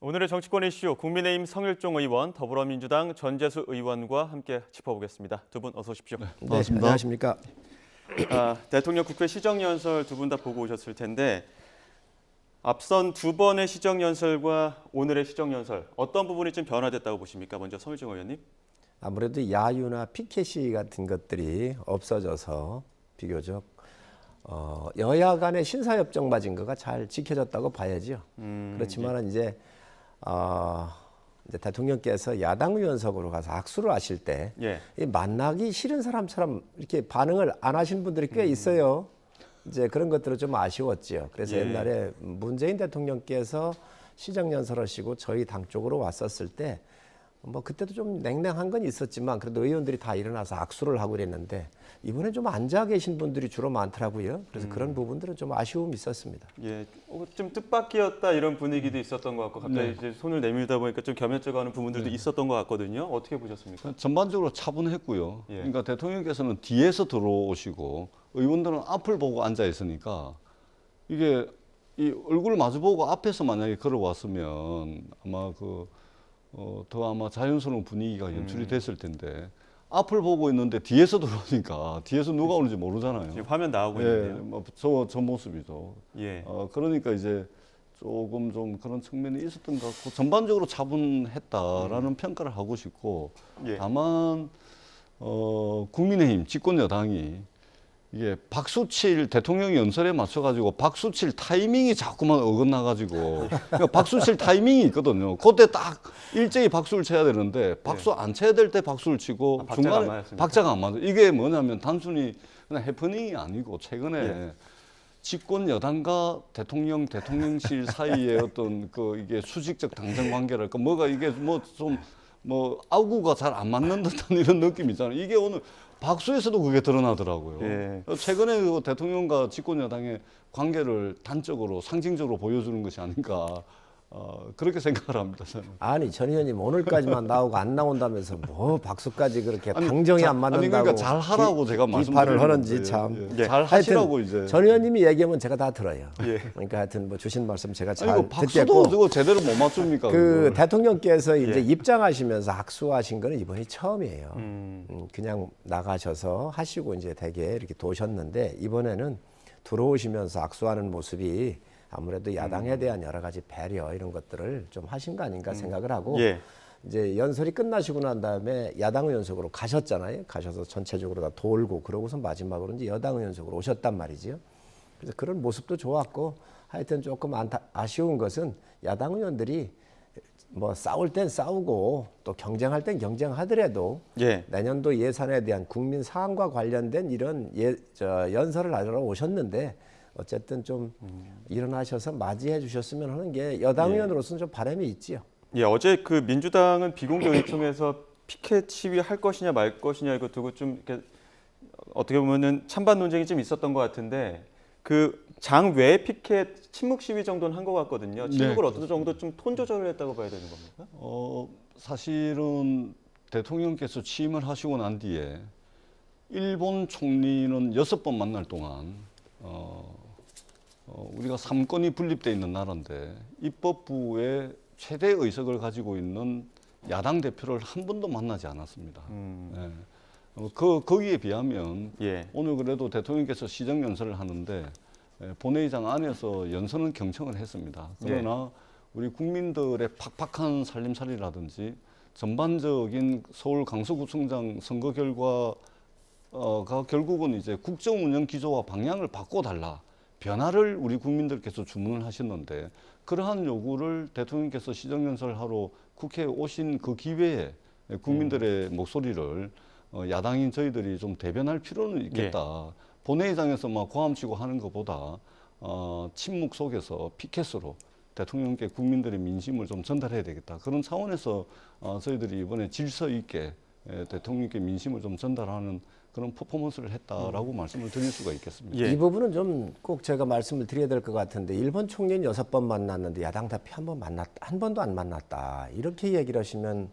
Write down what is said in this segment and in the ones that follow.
오늘의 정치권 이슈 국민의힘 성일종 의원, 더불어민주당 전재수 의원과 함께 짚어보겠습니다. 두 분 어서 오십시오. 네, 반갑습니다. 안녕하십니까. 대통령 국회 시정연설 두 분 다 보고 오셨을 텐데 앞선 두 번의 시정연설과 오늘의 시정연설 어떤 부분이 좀 변화됐다고 보십니까? 먼저 성일종 의원님. 아무래도 야유나 피켓이 같은 것들이 없어져서 비교적 여야 간의 신사협정 맞은 거가 잘 지켜졌다고 봐야죠. 그렇지만 이제 대통령께서 야당 의원석으로 가서 악수를 하실 때 이 만나기 싫은 사람처럼 이렇게 반응을 안 하신 분들이 꽤 있어요. 이제 그런 것들은 좀 아쉬웠지요. 그래서 옛날에 문재인 대통령께서 시정연설하시고 저희 당 쪽으로 왔었을 때 뭐 그때도 좀 냉랭한 건 있었지만 그래도 의원들이 다 일어나서 악수를 하고 그랬는데 이번에 좀 앉아 계신 분들이 주로 많더라고요. 그래서 그런 부분들은 좀 아쉬움이 있었습니다. 예, 좀 뜻밖이었다 이런 분위기도 있었던 것 같고 갑자기 이제 손을 내밀다 보니까 좀 겸연쩍어하는 부분들도 있었던 것 같거든요. 어떻게 보셨습니까? 전반적으로 차분했고요. 그러니까 대통령께서는 뒤에서 들어오시고 의원들은 앞을 보고 앉아 있으니까 이게 이 얼굴 마주보고 앞에서 만약에 걸어왔으면 아마 더 아마 자연스러운 분위기가 연출이 됐을 텐데 앞을 보고 있는데 뒤에서 들어오니까 뒤에서 누가 오는지 모르잖아요. 지금 화면 나오고 있는데요. 저 모습이죠. 예. 그러니까 이제 조금 좀 그런 측면이 있었던 것 같고 전반적으로 차분했다라는 평가를 하고 싶고 다만 국민의힘 집권 여당이 이게 박수칠 대통령 연설에 맞춰가지고 박수칠 타이밍이 자꾸만 어긋나가지고 그러니까 박수칠 타이밍이 있거든요. 그때 딱 일제히 박수를 쳐야 되는데 박수 안 쳐야 될 때 박수를 치고 중간에 박자가 안 맞아요. 이게 뭐냐면 단순히 그냥 해프닝이 아니고 최근에 집권 여당과 대통령실 사이의 어떤 이게 수직적 당정 관계랄까 뭐가 이게 뭐 아구가 잘 안 맞는 듯한 이런 느낌이잖아요. 이게 오늘 박수에서도 그게 드러나더라고요. 최근에 대통령과 집권 여당의 관계를 단적으로 상징적으로 보여주는 것이 아닌가 그렇게 생각을 합니다. 저는. 아니 전 의원님 오늘까지만 나오고 안 나온다면서 뭐 박수까지 그렇게 당정이 안 맞는다고 그러니까 잘 하라고 제가 비판을 하는지 참. 잘 하시라고 이제. 전 의원님이 얘기하면 제가 다 들어요. 그러니까 하여튼 뭐 주신 말씀 제가 잘 듣겠고. 박수도 저거 제대로 못 맞춥니까? 대통령께서 이제 입장하시면서 악수하신 거는 이번이 처음이에요. 그냥 나가셔서 하시고 이제 대개 이렇게 도셨는데 이번에는 들어오시면서 악수하는 모습이 아무래도 야당에 대한 여러 가지 배려 이런 것들을 좀 하신 거 아닌가 생각을 하고 이제 연설이 끝나시고 난 다음에 야당 의원석으로 가셨잖아요. 가셔서 전체적으로 다 돌고 그러고서 마지막으로 이제 여당 의원석으로 오셨단 말이지요. 그래서 그런 모습도 좋았고 하여튼 조금 아쉬운 것은 야당 의원들이 뭐 싸울 땐 싸우고 또 경쟁할 땐 경쟁하더라도 내년도 예산에 대한 국민 사안과 관련된 이런 연설을 하러 오셨는데 어쨌든 좀 일어나셔서 맞이해 주셨으면 하는 게 여당 의원으로서는 좀 바람이 있지요. 어제 민주당은 비공개 의총에서 피켓 시위 할 것이냐 말 것이냐 이거 두고 좀 이렇게 어떻게 보면은 찬반 논쟁이 좀 있었던 것 같은데 장 외 피켓 침묵 시위 정도는 한 것 같거든요. 침묵을 어느 정도 좀 톤 조절을 했다고 봐야 되는 겁니까? 사실은 대통령께서 취임을 하시고 난 뒤에 일본 총리는 6번 만날 동안 우리가 3권이 분립되어 있는 나라인데 입법부의 최대 의석을 가지고 있는 야당 대표를 한 번도 만나지 않았습니다. 거기에 비하면 오늘 그래도 대통령께서 시정연설을 하는데 본회의장 안에서 연설은 경청을 했습니다. 그러나 우리 국민들의 팍팍한 살림살이라든지 전반적인 서울 강서구청장 선거 결과가 결국은 이제 국정 운영 기조와 방향을 바꿔달라. 변화를 우리 국민들께서 주문을 하셨는데 그러한 요구를 대통령께서 시정연설을 하러 국회에 오신 그 기회에 국민들의 목소리를 야당인 저희들이 좀 대변할 필요는 있겠다. 본회의장에서 막 고함치고 하는 것보다 침묵 속에서 피켓으로 대통령께 국민들의 민심을 좀 전달해야 되겠다. 그런 차원에서 저희들이 이번에 질서 있게 대통령께 민심을 좀 전달하는 그런 퍼포먼스를 했다라고 말씀을 드릴 수가 있겠습니다. 이 부분은 좀 꼭 제가 말씀을 드려야 될 것 같은데 일본 총리는 6번 만났는데 야당 대표 한 번도 안 만났다. 이렇게 얘기를 하시면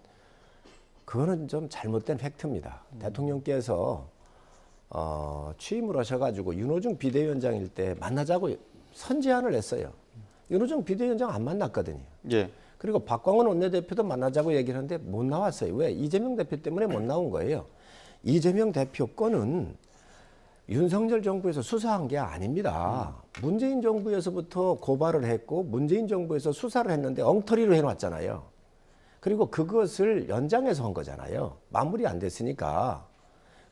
그거는 좀 잘못된 팩트입니다. 대통령께서 취임을 하셔가지고 윤호중 비대위원장일 때 만나자고 선제안을 했어요. 윤호중 비대위원장 안 만났거든요. 그리고 박광원 원내대표도 만나자고 얘기를 하는데 못 나왔어요. 왜? 이재명 대표 때문에 못 나온 거예요. 이재명 대표 건은 윤석열 정부에서 수사한 게 아닙니다. 문재인 정부에서부터 고발을 했고 문재인 정부에서 수사를 했는데 엉터리로 해놨잖아요. 그리고 그것을 연장해서 한 거잖아요. 마무리 안 됐으니까.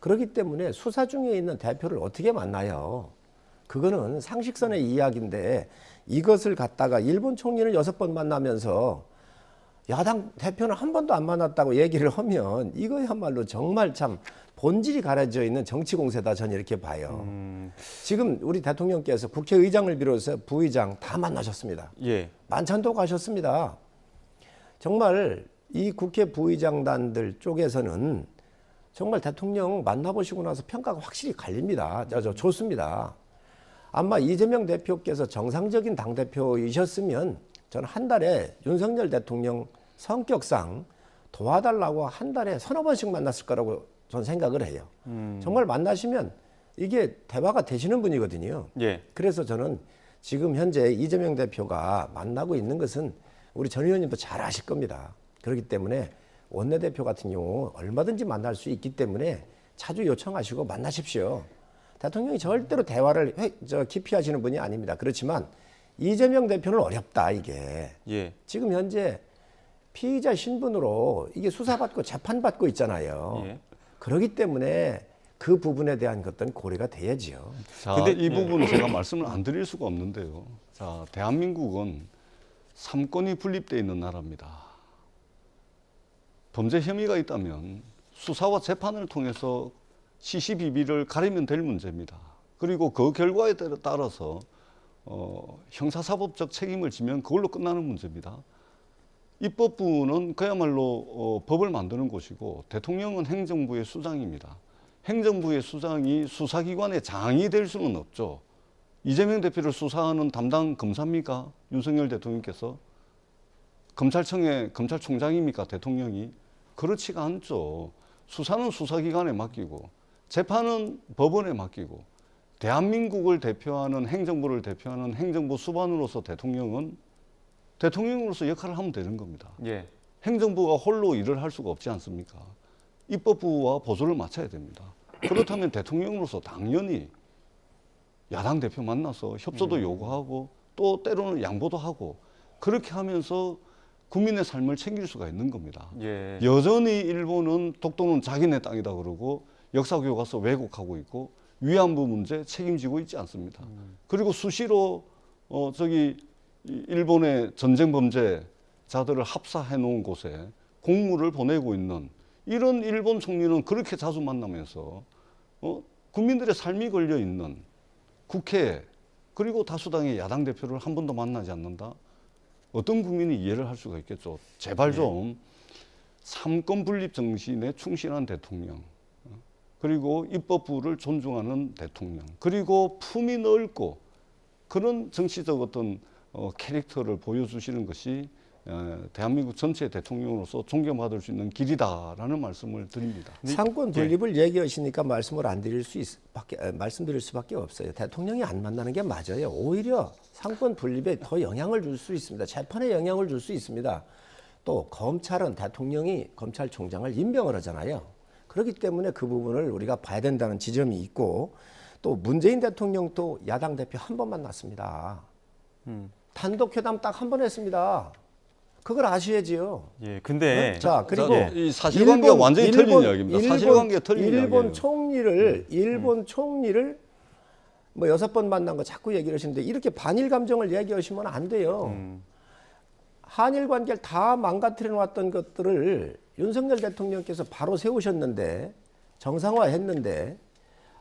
그렇기 때문에 수사 중에 있는 대표를 어떻게 만나요? 그거는 상식선의 이야기인데 이것을 갖다가 일본 총리는 6번 만나면서 야당 대표는 한 번도 안 만났다고 얘기를 하면 이거야말로 정말 참 본질이 가려져 있는 정치 공세다, 저는 이렇게 봐요. 지금 우리 대통령께서 국회의장을 비롯해서 부의장 다 만나셨습니다. 예. 만찬도 가셨습니다. 정말 이 국회 부의장단들 쪽에서는 정말 대통령 만나보시고 나서 평가가 확실히 갈립니다. 좋습니다. 아마 이재명 대표께서 정상적인 당대표이셨으면 저는 한 달에 윤석열 대통령 성격상 도와달라고 한 달에 서너 번씩 만났을 거라고 저는 생각을 해요. 정말 만나시면 이게 대화가 되시는 분이거든요. 예. 그래서 저는 지금 현재 이재명 대표가 만나고 있는 것은 우리 전 의원님도 잘 아실 겁니다. 그렇기 때문에 원내대표 같은 경우 얼마든지 만날 수 있기 때문에 자주 요청하시고 만나십시오. 대통령이 절대로 대화를 기피하시는 분이 아닙니다. 그렇지만 이재명 대표는 어렵다, 이게. 예. 지금 현재 피의자 신분으로 이게 수사받고 재판받고 있잖아요. 예. 그렇기 때문에 그 부분에 대한 것들은 고려가 돼야지요. 자, 근데- 이 부분은 제가 말씀을 안 드릴 수가 없는데요. 자, 대한민국은 삼권이 분립되어 있는 나라입니다. 범죄 혐의가 있다면 수사와 재판을 통해서 시시비비를 가리면 될 문제입니다. 그리고 그 결과에 따라서 형사사법적 책임을 지면 그걸로 끝나는 문제입니다. 입법부는 그야말로 법을 만드는 곳이고 대통령은 행정부의 수장입니다. 행정부의 수장이 수사기관의 장이 될 수는 없죠. 이재명 대표를 수사하는 담당 검사입니까? 윤석열 대통령께서? 검찰청의 검찰총장입니까? 대통령이? 그렇지가 않죠. 수사는 수사기관에 맡기고 재판은 법원에 맡기고 대한민국을 대표하는 행정부를 대표하는 행정부 수반으로서 대통령은 대통령으로서 역할을 하면 되는 겁니다. 예. 행정부가 홀로 일을 할 수가 없지 않습니까? 입법부와 보조를 맞춰야 됩니다. 그렇다면 대통령으로서 당연히 야당 대표 만나서 협조도 요구하고 또 때로는 양보도 하고 그렇게 하면서 국민의 삶을 챙길 수가 있는 겁니다. 예. 여전히 일본은 독도는 자기네 땅이다 그러고 역사교과서 왜곡하고 있고 위안부 문제 책임지고 있지 않습니다. 그리고 수시로 일본의 전쟁 범죄자들을 합사해 놓은 곳에 공무를 보내고 있는 이런 일본 총리는 그렇게 자주 만나면서 국민들의 삶이 걸려 있는 국회에 그리고 다수당의 야당 대표를 한 번도 만나지 않는다? 어떤 국민이 이해를 할 수가 있겠죠. 제발 좀 삼권 분립 정신에 충실한 대통령, 그리고 입법부를 존중하는 대통령, 그리고 품이 넓고 그런 정치적 어떤 캐릭터를 보여주시는 것이 대한민국 전체 대통령으로서 존경받을 수 있는 길이다라는 말씀을 드립니다. 상권 분립을 얘기하시니까 말씀드릴 수밖에 없어요. 대통령이 안 만나는 게 맞아요. 오히려 상권 분립에 더 영향을 줄 수 있습니다. 재판에 영향을 줄 수 있습니다. 또 검찰은 대통령이 검찰총장을 임명을 하잖아요. 그렇기 때문에 그 부분을 우리가 봐야 된다는 지점이 있고 또 문재인 대통령도 야당 대표 한 번 만났습니다. 단독 회담 딱 한 번 했습니다. 그걸 아셔야지요. 예. 근데 자, 그리고 이 사실관계가 완전히 틀린 이야기입니다. 사실관계가 틀린 일본 이야기예요. 총리를 뭐 6번 만난 거 자꾸 얘기를 하시는데 이렇게 반일 감정을 얘기하시면 안 돼요. 한일 관계를 다 망가뜨려 놨던 것들을 윤석열 대통령께서 바로 세우셨는데 정상화했는데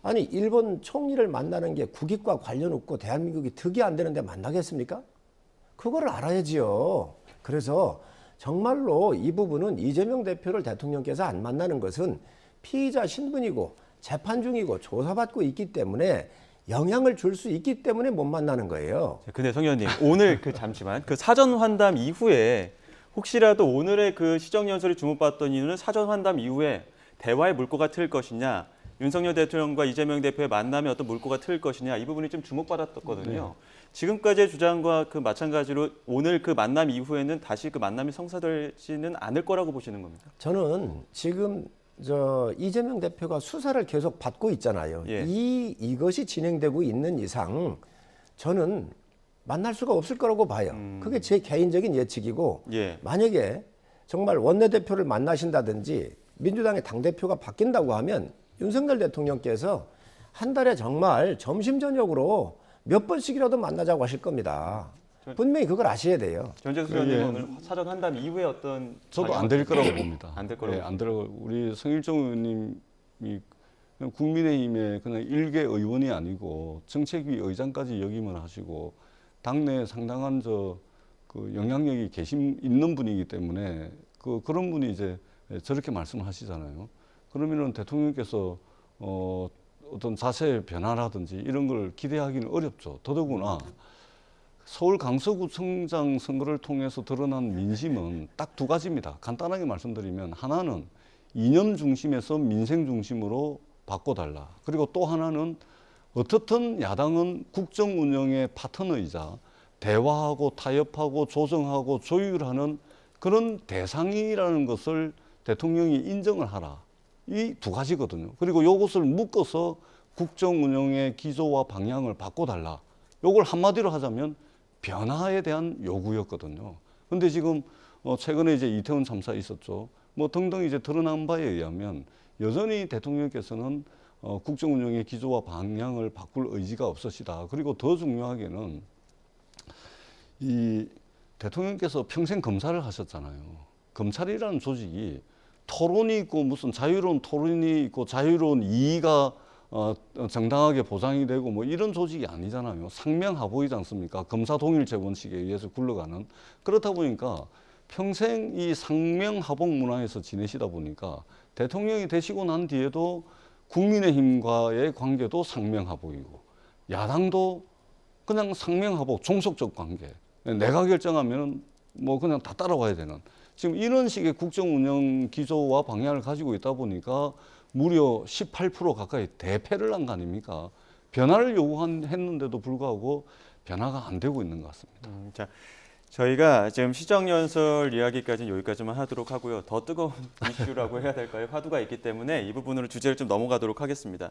아니 일본 총리를 만나는 게 국익과 관련 없고 대한민국이 득이 안 되는데 만나겠습니까? 그거를 알아야지요. 그래서 정말로 이 부분은 이재명 대표를 대통령께서 안 만나는 것은 피의자 신분이고 재판 중이고 조사받고 있기 때문에 영향을 줄 수 있기 때문에 못 만나는 거예요. 근데 성 의원님 오늘 잠시만 그 사전 환담 이후에 혹시라도 오늘의 그 시정연설이 주목받던 이유는 사전 환담 이후에 대화의 물꼬가 트일 것이냐, 윤석열 대통령과 이재명 대표의 만남에 어떤 물꼬가 트일 것이냐 이 부분이 좀 주목받았거든요. 지금까지의 주장과 그 마찬가지로 오늘 그 만남 이후에는 다시 그 만남이 성사되지는 않을 거라고 보시는 겁니까? 저는 지금 이재명 대표가 수사를 계속 받고 있잖아요. 예. 이것이 진행되고 있는 이상 저는 만날 수가 없을 거라고 봐요. 그게 제 개인적인 예측이고 예. 만약에 정말 원내대표를 만나신다든지 민주당의 당대표가 바뀐다고 하면 윤석열 대통령께서 한 달에 정말 점심 저녁으로 몇 번씩이라도 만나자고 하실 겁니다. 분명히 그걸 아셔야 돼요. 전재수 의원님 오늘 사전 환담 이후에 어떤 저도 안 될 거라고 봅니다. 안 될 거라고 안 되고 우리 성일종 의원님이 그냥 국민의힘의 그냥 일개 의원이 아니고 정책위 의장까지 역임을 하시고 당내에 상당한 그 영향력이 있는 분이기 때문에 그런 분이 이제 저렇게 말씀하시잖아요. 그러면은 대통령께서 어떤 자세의 변화라든지 이런 걸 기대하기는 어렵죠. 더더구나 서울 강서구청장 선거를 통해서 드러난 민심은 딱 두 가지입니다. 간단하게 말씀드리면 하나는 이념 중심에서 민생 중심으로 바꿔달라. 그리고 또 하나는 어떻든 야당은 국정 운영의 파트너이자 대화하고 타협하고 조정하고 조율하는 그런 대상이라는 것을 대통령이 인정을 하라. 이 두 가지거든요. 그리고 이것을 묶어서 국정 운영의 기조와 방향을 바꿔달라. 이걸 한마디로 하자면 변화에 대한 요구였거든요. 근데 지금 최근에 이제 이태원 참사 있었죠. 뭐 등등 이제 드러난 바에 의하면 여전히 대통령께서는 국정 운영의 기조와 방향을 바꿀 의지가 없으시다. 그리고 더 중요하게는 이 대통령께서 평생 검사를 하셨잖아요. 검찰이라는 조직이 토론이 있고 무슨 자유로운 토론이 있고 자유로운 이의가 정당하게 보장이 되고 뭐 이런 조직이 아니잖아요. 상명하복이지 않습니까? 검사 동일체 원칙에 의해서 굴러가는. 그렇다 보니까 평생 이 상명하복 문화에서 지내시다 보니까 대통령이 되시고 난 뒤에도 국민의힘과의 관계도 상명하복이고 야당도 그냥 상명하복 종속적 관계. 내가 결정하면 뭐 그냥 다 따라와야 되는. 지금 이런 식의 국정 운영 기조와 방향을 가지고 있다 보니까 무려 18% 가까이 대패를 한 거 아닙니까? 변화를 요구했는데도 불구하고 변화가 안 되고 있는 것 같습니다. 자, 저희가 지금 시정연설 이야기까지는 여기까지만 하도록 하고요. 더 뜨거운 이슈라고 해야 될까요? 화두가 있기 때문에 이 부분으로 주제를 좀 넘어가도록 하겠습니다.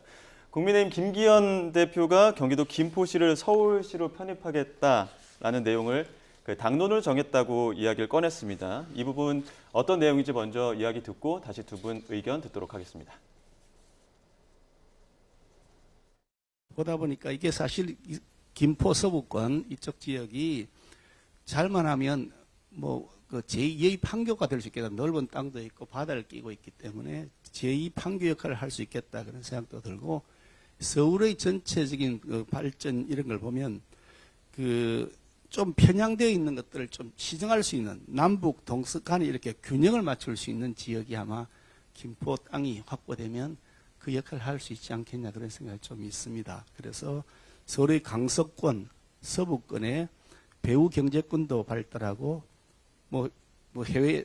국민의힘 김기현 대표가 경기도 김포시를 서울시로 편입하겠다라는 내용을 그 당론을 정했다고 이야기를 꺼냈습니다. 이 부분 어떤 내용인지 먼저 이야기 듣고 다시 두 분 의견 듣도록 하겠습니다. 보다 보니까 이게 사실 김포 서부권 이쪽 지역이 잘만 하면 뭐 그 제2의 판교가 될 수 있겠다. 넓은 땅도 있고 바다를 끼고 있기 때문에 제2 판교 역할을 할 수 있겠다 그런 생각도 들고 서울의 전체적인 그 발전 이런 걸 보면 그 좀 편향되어 있는 것들을 좀 시정할 수 있는 남북 동서 간에 이렇게 균형을 맞출 수 있는 지역이 아마 김포 땅이 확보되면 그 역할을 할 수 있지 않겠냐 그런 생각이 좀 있습니다. 그래서 서울의 강서권, 서부권에 배후 경제권도 발달하고 뭐 해외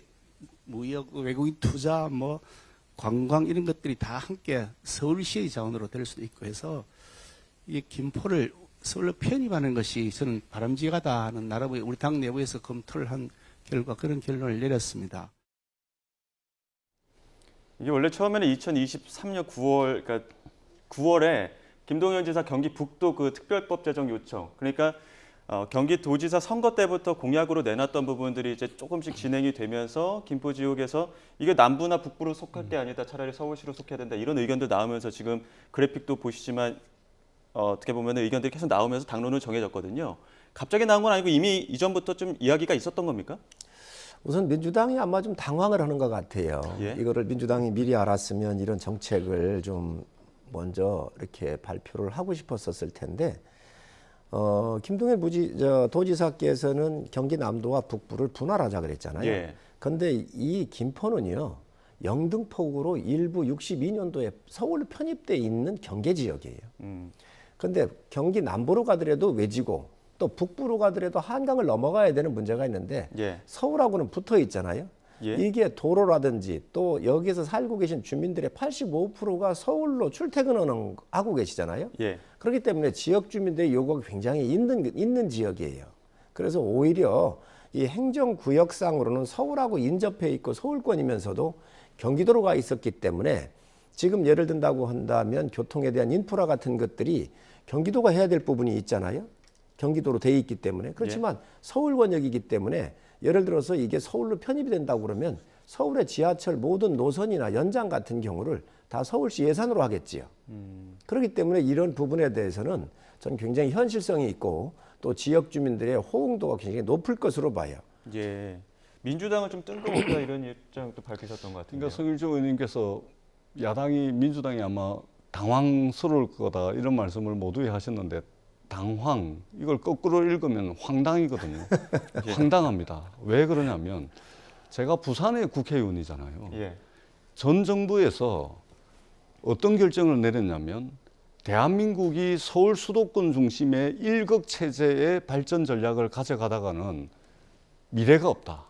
무역, 외국인 투자, 뭐 관광 이런 것들이 다 함께 서울시의 자원으로 될 수도 있고 해서 이 김포를 서울로 편입하는 것이 저는 바람직하다 하는 나름의 우리 당 내부에서 검토를 한 결과 그런 결론을 내렸습니다. 이게 원래 처음에는 2023년 9월, 그러니까 9월에 김동연 지사 경기 북도 그 특별법 제정 요청, 그러니까 경기도지사 선거 때부터 공약으로 내놨던 부분들이 이제 조금씩 진행이 되면서 김포 지역에서 이게 남부나 북부로 속할 게 아니다, 차라리 서울시로 속해야 된다 이런 의견도 나오면서 지금 그래픽도 보시지만 어떻게 보면 의견들이 계속 나오면서 당론을 정해졌거든요. 갑자기 나온 건 아니고 이미 이전부터 좀 이야기가 있었던 겁니까? 우선 민주당이 아마 좀 당황을 하는 것 같아요. 예? 이거를 민주당이 미리 알았으면 이런 정책을 좀 먼저 이렇게 발표를 하고 싶었었을 텐데 김동연 도지사께서는 경기 남도와 북부를 분할하자 그랬잖아요. 예. 그런데 이 김포는요. 영등포구로 일부 62년도에 서울로 편입돼 있는 경계 지역이에요. 그런데 경기 남부로 가더라도 외지고 또 북부로 가더라도 한강을 넘어가야 되는 문제가 있는데 예. 서울하고는 붙어 있잖아요. 예. 이게 도로라든지 또 여기서 살고 계신 주민들의 85%가 서울로 출퇴근하고 계시잖아요. 예. 그렇기 때문에 지역 주민들의 요구가 굉장히 있는 지역이에요. 그래서 오히려 이 행정구역상으로는 서울하고 인접해 있고 서울권이면서도 경기도로 가 있었기 때문에 지금 예를 든다고 한다면 교통에 대한 인프라 같은 것들이 경기도가 해야 될 부분이 있잖아요. 경기도로 돼 있기 때문에. 그렇지만 서울 권역이기 때문에 예를 들어서 이게 서울로 편입이 된다고 그러면 서울의 지하철 모든 노선이나 연장 같은 경우를 다 서울시 예산으로 하겠지요. 그렇기 때문에 이런 부분에 대해서는 저는 굉장히 현실성이 있고 또 지역 주민들의 호응도가 굉장히 높을 것으로 봐요. 예. 민주당은 좀 뜬금없다 이런 입장도 밝히셨던 것 같은데요. 그러니까 성일종 의원님께서 야당이 민주당이 아마 당황스러울 거다 이런 말씀을 모두에 하셨는데 당황 이걸 거꾸로 읽으면 황당이거든요. 황당합니다. 왜 그러냐면 제가 부산의 국회의원이잖아요. 예. 전 정부에서 어떤 결정을 내렸냐면 대한민국이 서울 수도권 중심의 일극 체제의 발전 전략을 가져가다가는 미래가 없다.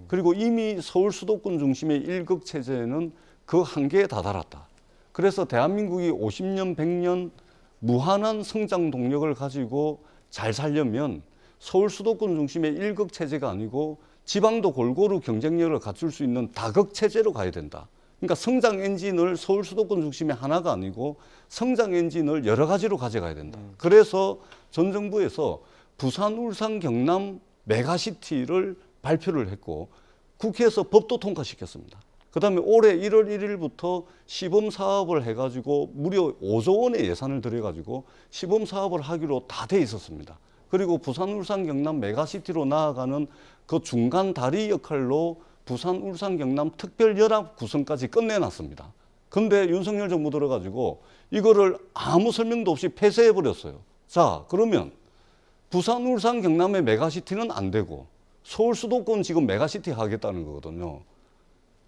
그리고 이미 서울 수도권 중심의 일극 체제는 그 한계에 다다랐다. 그래서 대한민국이 50년, 100년 무한한 성장 동력을 가지고 잘 살려면 서울 수도권 중심의 일극 체제가 아니고 지방도 골고루 경쟁력을 갖출 수 있는 다극 체제로 가야 된다. 그러니까 성장 엔진을 서울 수도권 중심의 하나가 아니고 성장 엔진을 여러 가지로 가져가야 된다. 그래서 전 정부에서 부산, 울산, 경남 메가시티를 발표를 했고 국회에서 법도 통과시켰습니다. 그다음에 올해 1월 1일부터 시범 사업을 해가지고 무려 5조 원의 예산을 들여가지고 시범 사업을 하기로 다 돼 있었습니다. 그리고 부산, 울산, 경남 메가시티로 나아가는 그 중간 다리 역할로 부산, 울산, 경남 특별연합 구성까지 끝내놨습니다. 근데 윤석열 정부 들어가지고 이거를 아무 설명도 없이 폐쇄해버렸어요. 자, 그러면 부산, 울산, 경남의 메가시티는 안 되고 서울 수도권 지금 메가시티 하겠다는 거거든요.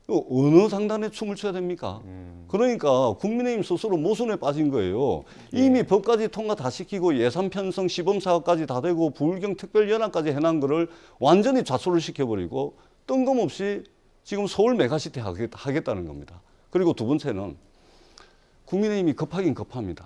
어느 상단에 춤을 춰야 됩니까? 그러니까 국민의힘 스스로 모순에 빠진 거예요. 이미 법까지 통과 다 시키고 예산 편성 시범 사업까지 다 되고 부울경 특별연합까지 해놓은 거를 완전히 좌초를 시켜버리고 뜬금없이 지금 서울 메가시티 하겠다는 겁니다. 그리고 두 번째는 국민의힘이 급하긴 급합니다.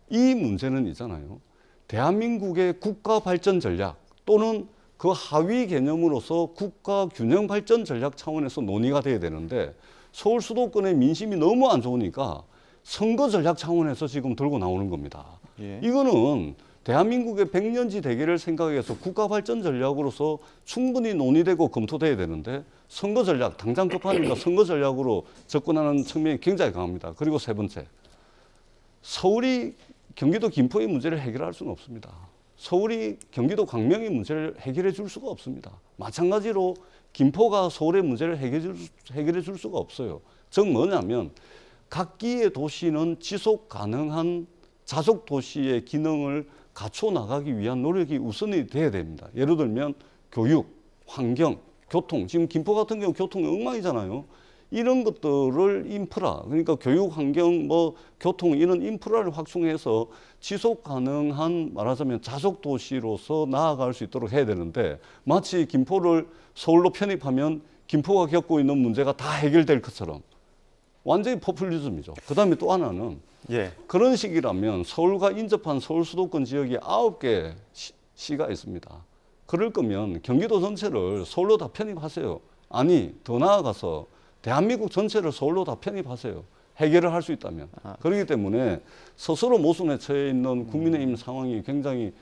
이 문제는 있잖아요. 대한민국의 국가 발전 전략 또는 그 하위 개념으로서 국가 균형 발전 전략 차원에서 논의가 돼야 되는데 서울 수도권의 민심이 너무 안 좋으니까 선거 전략 차원에서 지금 들고 나오는 겁니다. 예. 이거는 대한민국의 100년지 대계를 생각해서 국가 발전 전략으로서 충분히 논의되고 검토돼야 되는데 선거 전략, 당장 급하니까 선거 전략으로 접근하는 측면이 굉장히 강합니다. 그리고 세 번째, 서울이 경기도 김포의 문제를 해결할 수는 없습니다. 서울이 경기도 광명의 문제를 해결해 줄 수가 없습니다. 마찬가지로 김포가 서울의 문제를 해결해 줄 수가 없어요. 즉 뭐냐면 각기의 도시는 지속 가능한 자족 도시의 기능을 갖춰 나가기 위한 노력이 우선이 돼야 됩니다. 예를 들면 교육, 환경, 교통. 지금 김포 같은 경우 교통이 엉망이잖아요. 이런 것들을 인프라, 그러니까 교육, 환경, 교통 이런 인프라를 확충해서 지속 가능한 말하자면 자족 도시로서 나아갈 수 있도록 해야 되는데 마치 김포를 서울로 편입하면 김포가 겪고 있는 문제가 다 해결될 것처럼 완전히 포퓰리즘이죠. 그다음에 또 하나는 예. 그런 식이라면 서울과 인접한 서울 수도권 지역이 9개 시가 있습니다. 그럴 거면 경기도 전체를 서울로 다 편입하세요. 아니, 더 나아가서 대한민국 전체를 서울로 다 편입하세요. 해결을 할 수 있다면. 그렇기 때문에 스스로 모순에 처해 있는 국민의힘 상황이 굉장히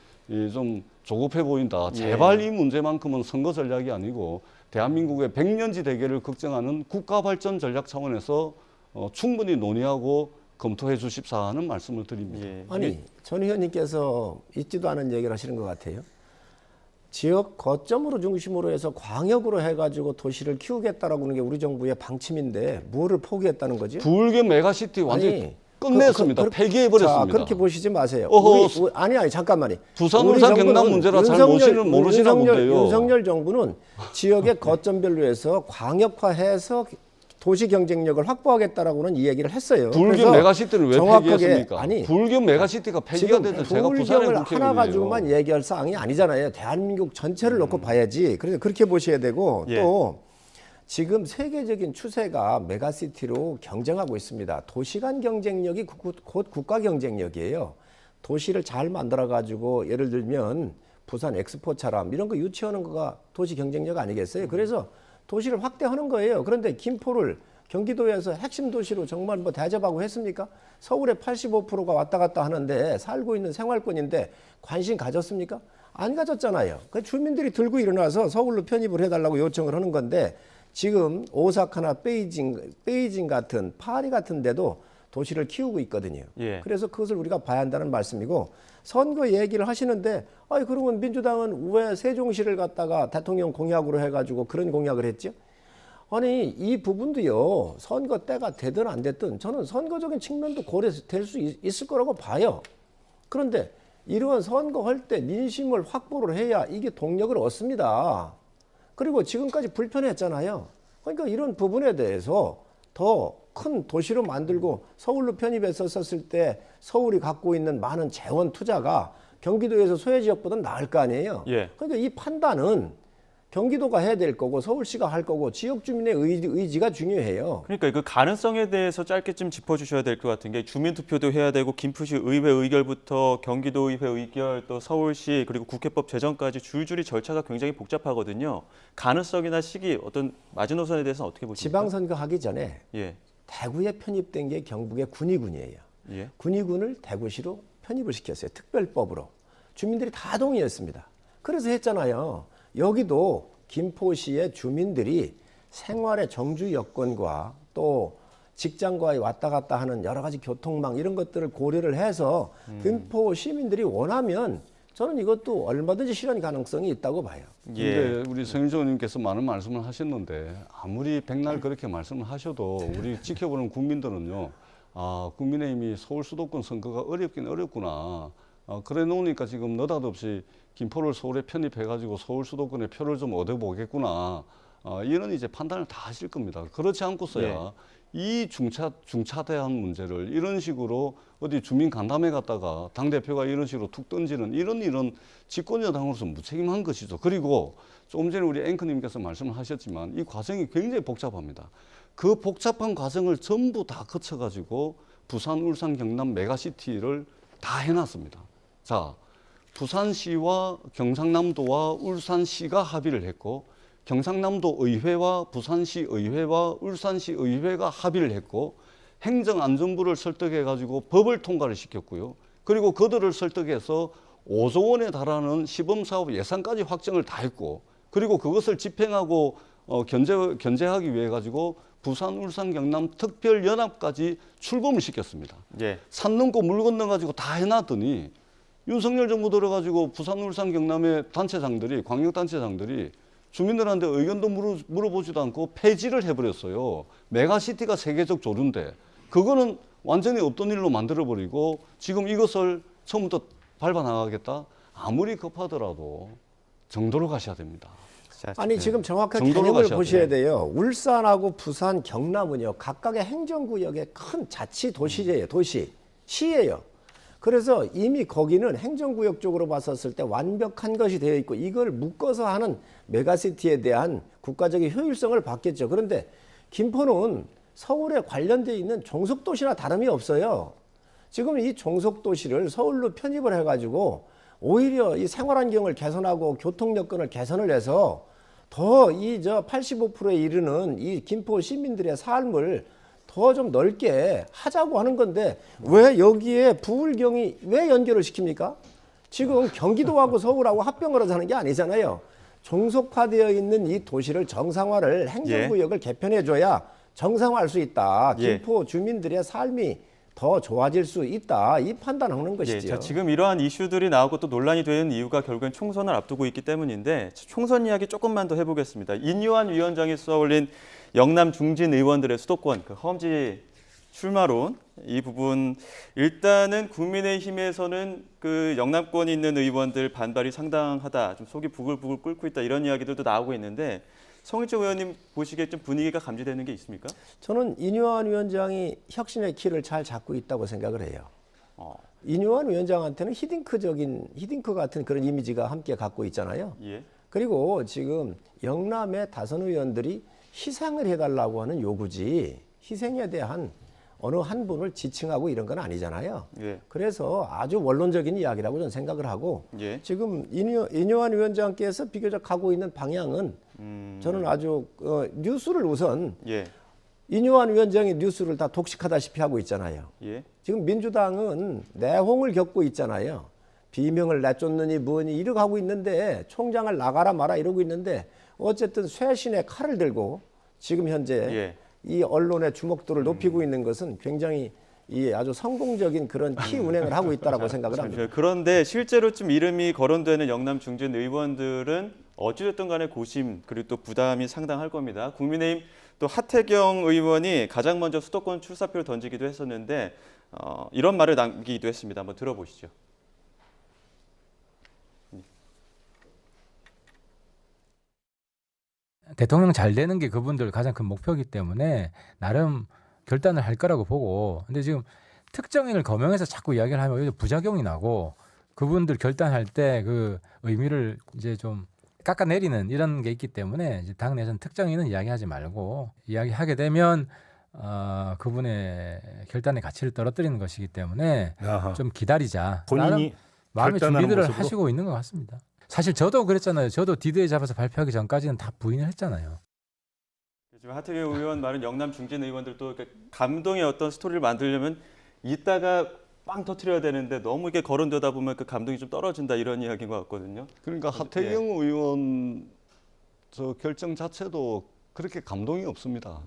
좀 조급해 보인다. 제발 이 문제만큼은 선거 전략이 아니고 대한민국의 100년지 대계를 걱정하는 국가 발전 전략 차원에서 충분히 논의하고 검토해 주십사 하는 말씀을 드립니다. 예. 아니, 전 의원님께서 있지도 않은 얘기를 하시는 것 같아요. 지역 거점으로 중심으로 해서 광역으로 해가지고 도시를 키우겠다라고 하는 게 우리 정부의 방침인데 뭐를 포기했다는 거지? 부울경 메가시티 완전히 끝냈습니다. 폐기해버렸습니다. 자, 그렇게 보시지 마세요. 어허, 아니, 잠깐만요. 부산, 울산, 경남 문제라 잘 모르시나 본데요. 윤석열 정부는 지역의 거점별로 해서 광역화해서 도시 경쟁력을 확보하겠다라고는 이 얘기를 했어요. 부울경 메가시티를 왜 폐기했습니까? 아니, 부울경 메가시티가 폐기가 되죠. 제가 부산의 부울경을 하나 국회의원이에요. 가지고만 얘기할 사항이 아니잖아요. 대한민국 전체를 놓고 봐야지. 그래서 그렇게 보셔야 되고 예. 또 지금 세계적인 추세가 메가시티로 경쟁하고 있습니다. 도시 간 경쟁력이 곧 국가 경쟁력이에요. 도시를 잘 만들어 가지고 예를 들면 부산 엑스포처럼 이런 거 유치하는 거가 도시 경쟁력 아니겠어요? 그래서 도시를 확대하는 거예요. 그런데 김포를 경기도에서 핵심 도시로 정말 뭐 대접하고 했습니까? 서울의 85%가 왔다 갔다 하는데 살고 있는 생활권인데 관심 가졌습니까? 안 가졌잖아요. 그 주민들이 들고 일어나서 서울로 편입을 해달라고 요청을 하는 건데 지금 오사카나 베이징 같은 파리 같은 데도 도시를 키우고 있거든요. 예. 그래서 그것을 우리가 봐야 한다는 말씀이고 선거 얘기를 하시는데 아니 그러면 민주당은 왜 세종시를 갖다가 대통령 공약으로 해가지고 그런 공약을 했죠? 아니 이 부분도요 선거 때가 되든 안 됐든 저는 선거적인 측면도 고려될 수 있을 거라고 봐요. 그런데 이러한 선거할 때 민심을 확보를 해야 이게 동력을 얻습니다. 그리고 지금까지 불편했잖아요. 그러니까 이런 부분에 대해서 더 큰 도시로 만들고 서울로 편입했었을 때 서울이 갖고 있는 많은 재원 투자가 경기도에서 소외 지역보다 나을 거 아니에요. 예. 그러니까 이 판단은 경기도가 해야 될 거고 서울시가 할 거고 지역 주민의 의지가 중요해요. 그러니까 그 가능성에 대해서 짧게 좀 짚어주셔야 될 것 같은 게 주민투표도 해야 되고 김포시 의회 의결부터 경기도 의회 의결 또 서울시 그리고 국회법 제정까지 줄줄이 절차가 굉장히 복잡하거든요. 가능성이나 시기 어떤 마지노선에 대해서는 어떻게 보십니까? 지방선거 하기 전에 예. 대구에 편입된 게 경북의 군위군이에요. 예. 군위군을 대구시로 편입을 시켰어요. 특별법으로. 주민들이 다 동의했습니다. 그래서 했잖아요. 여기도 김포시의 주민들이 생활의 정주 여건과 또 직장과의 왔다 갔다 하는 여러 가지 교통망 이런 것들을 고려를 해서 김포 시민들이 원하면 저는 이것도 얼마든지 실현 가능성이 있다고 봐요. 예. 근데 우리 성일종 의원님께서 많은 말씀을 하셨는데 아무리 백날 그렇게 말씀을 하셔도 우리 지켜보는 국민들은요. 아, 국민의힘이 서울 수도권 선거가 어렵긴 어렵구나. 그래 놓으니까 지금 느닷없이 김포를 서울에 편입해가지고 서울 수도권에 표를 좀 얻어보겠구나. 이런 이제 판단을 다 하실 겁니다. 그렇지 않고서야 예. 이 중차대한 문제를 이런 식으로 어디 주민 간담회 갔다가 당대표가 이런 식으로 툭 던지는 이런 집권여당으로서 무책임한 것이죠. 그리고 조금 전에 우리 앵커님께서 말씀을 하셨지만 이 과정이 굉장히 복잡합니다. 그 복잡한 과정을 전부 다 거쳐가지고 부산, 울산, 경남 메가시티를 다 해놨습니다. 자, 부산시와 경상남도와 울산시가 합의를 했고 경상남도 의회와 부산시 의회와 울산시 의회가 합의를 했고 행정안전부를 설득해가지고 법을 통과를 시켰고요. 그리고 그들을 설득해서 5조 원에 달하는 시범사업 예산까지 확정을 다 했고 그리고 그것을 집행하고 견제하기 위해 가지고 부산, 울산, 경남 특별연합까지 출범을 시켰습니다. 예. 산 넘고 물 건너가지고 다 해놨더니 윤석열 정부 들어가지고 부산, 울산, 경남의 단체장들이 광역단체장들이 주민들한테 의견도 물어보지도 않고 폐지를 해버렸어요. 메가시티가 세계적 조류인데 그거는 완전히 없던 일로 만들어버리고 지금 이것을 처음부터 밟아나가겠다? 아무리 급하더라도 정도로 가셔야 됩니다. 아니 지금 정확하게 정도로 개념을 가셔야 보셔야 돼요. 돼요. 울산하고 부산, 경남은요 각각의 행정구역의 큰 자치 도시예요. 시예요. 그래서 이미 거기는 행정구역 쪽으로 봤었을 때 완벽한 것이 되어 있고 이걸 묶어서 하는 메가시티에 대한 국가적인 효율성을 받겠죠. 그런데 김포는 서울에 관련되어 있는 종속도시나 다름이 없어요. 지금 이 종속도시를 서울로 편입을 해가지고 오히려 이 생활환경을 개선하고 교통 여건을 개선을 해서 더 이 85%에 이르는 이 김포 시민들의 삶을 더 좀 넓게 하자고 하는 건데 왜 여기에 부울경이 왜 연결을 시킵니까? 지금 경기도하고 서울하고 합병을 하자는 게 아니잖아요. 종속화되어 있는 이 도시를 정상화를 행정구역을 개편해줘야 정상화할 수 있다. 김포 주민들의 삶이 더 좋아질 수 있다. 이 판단하는 것이죠. 자, 지금 이러한 이슈들이 나오고 또 논란이 되는 이유가 결국엔 총선을 앞두고 있기 때문인데 총선 이야기 조금만 더 해보겠습니다. 인유한 위원장이 쏘아올린 영남 중진 의원들의 수도권 그 험지 출마론 이 부분 일단은 국민의힘에서는 그 영남권에 있는 의원들 반발이 상당하다. 좀 속이 부글부글 끓고 있다. 이런 이야기들도 나오고 있는데 성일종 의원님 보시기에 좀 분위기가 감지되는 게 있습니까? 저는 인유한 위원장이 혁신의 키를 잘 잡고 있다고 생각을 해요. 인유한 위원장한테는 히딩크 같은 그런 이미지가 함께 갖고 있잖아요. 예. 그리고 지금 영남의 다선 의원들이 희생을 해달라고 하는 요구지 희생에 대한 어느 한 분을 지칭하고 이런 건 아니잖아요. 예. 그래서 아주 원론적인 이야기라고 저는 생각을 하고 예. 지금 인요한 위원장께서 비교적 가고 있는 방향은 저는 아주 뉴스를 우선 예. 인요한 위원장이 뉴스를 다 독식하다시피 하고 있잖아요. 예. 지금 민주당은 내홍을 겪고 있잖아요. 비명을 내쫓느니 뭐니 이러고 하고 있는데 총장을 나가라 마라 이러고 있는데 어쨌든 쇄신의 칼을 들고 지금 현재 예. 이 언론의 주목도를 높이고 있는 것은 굉장히 이 아주 성공적인 그런 키 운행을 하고 있다라고 생각을 합니다. 그런데 실제로 좀 이름이 거론되는 영남 중진 의원들은 어찌됐든 간에 고심 그리고 또 부담이 상당할 겁니다. 국민의힘 또 하태경 의원이 가장 먼저 수도권 출사표를 던지기도 했었는데 이런 말을 남기기도 했습니다. 한번 들어보시죠. 대통령 잘 되는 게 그분들 가장 큰 목표이기 때문에 나름 결단을 할 거라고 보고, 근데 지금 특정인을 거명해서 자꾸 이야기를 하면 오히려 부작용이 나고 그분들 결단할 때 그 의미를 이제 좀 깎아내리는 이런 게 있기 때문에 이제 당내에서는 특정인은 이야기하지 말고 이야기하게 되면 그분의 결단의 가치를 떨어뜨리는 것이기 때문에 아하. 좀 기다리자. 본인이 나름 마음의 결단하는 준비들을 모습으로? 하시고 있는 것 같습니다. 사실 저도 그랬잖아요. 저도 디드에 잡아서 발표하기 전까지는 다 부인을 했잖아요. 지금 하태경 의원 말은 영남 중진 의원들도 감동의 어떤 스토리를 만들려면 이따가 빵 터트려야 되는데 너무 이게 거론되다 보면 그 감동이 좀 떨어진다 이런 이야기인 것 같거든요. 그러니까 하태경 의원 저 결정 자체도 그렇게 감동이 없습니다.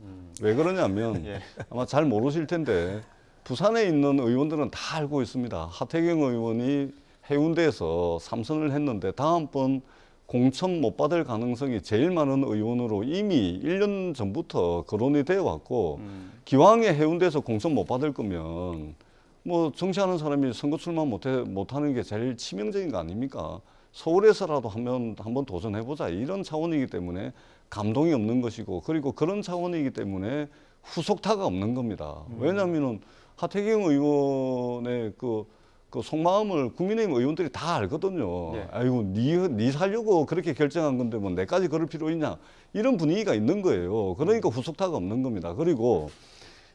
왜 그러냐면 예. 아마 잘 모르실 텐데 부산에 있는 의원들은 다 알고 있습니다. 하태경 의원이 해운대에서 3선을 했는데 다음번 공천 못 받을 가능성이 제일 많은 의원으로 이미 1년 전부터 거론이 되어 왔고 기왕에 해운대에서 공천 못 받을 거면 뭐 정치하는 사람이 선거 출마 못하는 게 제일 치명적인 거 아닙니까? 서울에서라도 한번 도전해보자 이런 차원이기 때문에 감동이 없는 것이고 그리고 그런 차원이기 때문에 후속타가 없는 겁니다. 왜냐하면은 하태경 의원의 그 속마음을 국민의힘 의원들이 다 알거든요. 네. 아이고, 니 살려고 그렇게 결정한 건데 뭐 내까지 그럴 필요 있냐 이런 분위기가 있는 거예요. 그러니까 후속타가 없는 겁니다. 그리고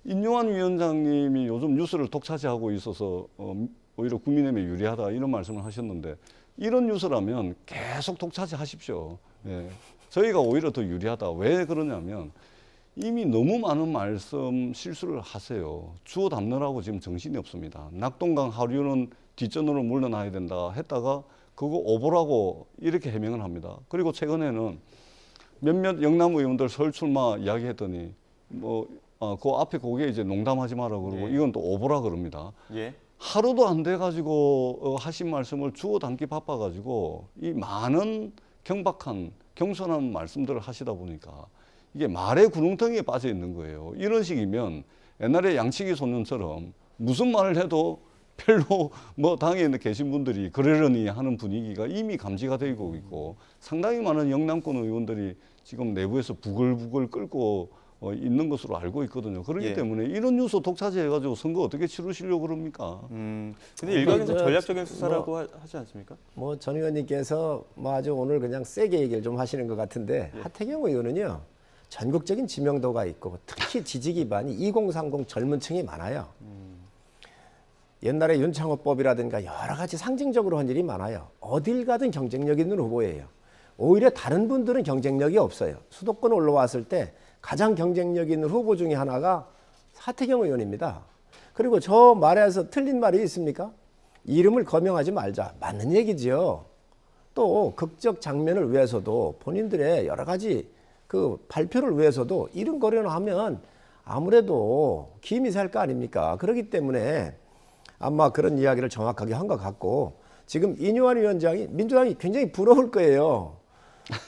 인요한 위원장님이 요즘 뉴스를 독차지하고 있어서 오히려 국민의힘에 유리하다 이런 말씀을 하셨는데 이런 뉴스라면 계속 독차지하십시오. 예. 저희가 오히려 더 유리하다. 왜 그러냐면 이미 너무 많은 말씀 실수를 하세요. 주워 담느라고 지금 정신이 없습니다. 낙동강 하류는 뒷전으로 물러나야 된다 했다가 그거 오보라고 이렇게 해명을 합니다. 그리고 최근에는 몇몇 영남 의원들 설 출마 이야기했더니 그 앞에 그게 이제 농담하지 마라 그러고 네. 이건 또 오보라 그럽니다. 예. 하루도 안 돼가지고 하신 말씀을 주워 담기 바빠가지고 이 많은 경박한 경솔한 말씀들을 하시다 보니까 이게 말의 구렁텅이에 빠져 있는 거예요. 이런 식이면 옛날에 양치기 소년처럼 무슨 말을 해도 별로 뭐 당에 계신 분들이 그러려니 하는 분위기가 이미 감지가 되고 있고 상당히 많은 영남권 의원들이 지금 내부에서 부글부글 끓고 있는 것으로 알고 있거든요. 그렇기 예. 때문에 이런 뉴스 독차지해가지고 선거 어떻게 치르시려고 그럽니까? 근데 일각에서 뭐, 전략적인 수사라고 하지 않습니까? 뭐 전 의원님께서 뭐 아주 오늘 그냥 세게 얘기를 좀 하시는 것 같은데 하태경 의원은요 전국적인 지명도가 있고 특히 지지 기반이 2030 젊은 층이 많아요. 옛날에 윤창호법이라든가 여러 가지 상징적으로 한 일이 많아요. 어딜 가든 경쟁력 있는 후보예요. 오히려 다른 분들은 경쟁력이 없어요. 수도권 올라왔을 때 가장 경쟁력 있는 후보 중에 하나가 하태경 의원입니다. 그리고 저 말에서 틀린 말이 있습니까? 이름을 거명하지 말자. 맞는 얘기지요. 또 극적 장면을 위해서도 본인들의 여러 가지 그 발표를 위해서도 이름 거론하면 아무래도 기임이 살 거 아닙니까? 그렇기 때문에 아마 그런 이야기를 정확하게 한 것 같고 지금 인요한 위원장이 민주당이 굉장히 부러울 거예요.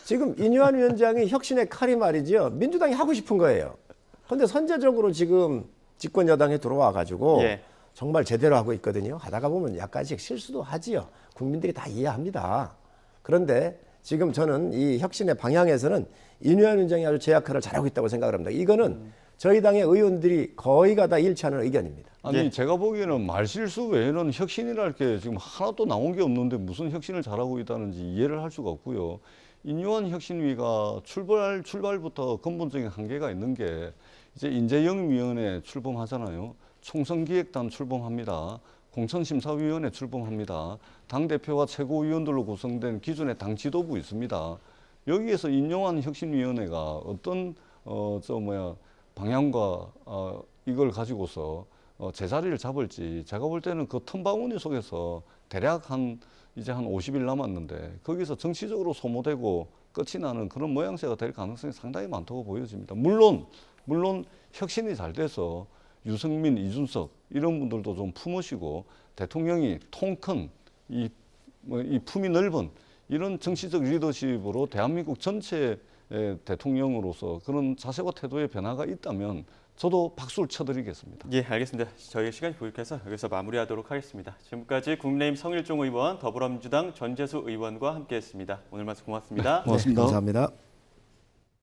지금 인요한 위원장이 혁신의 칼이 말이죠. 민주당이 하고 싶은 거예요. 그런데 선제적으로 지금 집권 여당에 들어와 가지고 예. 정말 제대로 하고 있거든요. 하다가 보면 약간씩 실수도 하지요. 국민들이 다 이해합니다. 그런데 지금 저는 이 혁신의 방향에서는 인요한 위원장이 아주 제 역할을 잘하고 있다고 생각을 합니다. 이거는 저희 당의 의원들이 거의가 다 일치하는 의견입니다. 아니 예. 제가 보기에는 말실수 외에는 혁신이랄 게 지금 하나도 나온 게 없는데 무슨 혁신을 잘하고 있다는지 이해를 할 수가 없고요. 인요한 혁신위가 출발부터 근본적인 한계가 있는 게 이제 인재영입위원회 출범하잖아요. 총선기획단 출범합니다. 공천심사위원회 출범합니다. 당대표와 최고위원들로 구성된 기존의 당 지도부 있습니다. 여기에서 인요한 혁신위원회가 어떤 방향과 이걸 가지고서 제자리를 잡을지 제가 볼 때는 그 틈바구니 속에서 대략 이제 한 50일 남았는데 거기서 정치적으로 소모되고 끝이 나는 그런 모양새가 될 가능성이 상당히 많다고 보여집니다. 물론 혁신이 잘 돼서 유승민, 이준석 이런 분들도 좀 품으시고 대통령이 통 큰 이 품이 넓은 이런 정치적 리더십으로 대한민국 전체의 대통령으로서 그런 자세와 태도의 변화가 있다면 저도 박수를 쳐드리겠습니다. 예, 알겠습니다. 저희 시간이 부족해서 여기서 마무리하도록 하겠습니다. 지금까지 국민의힘 성일종 의원, 더불어민주당 전재수 의원과 함께했습니다. 오늘 말씀 고맙습니다. 고맙습니다. 네, 감사합니다.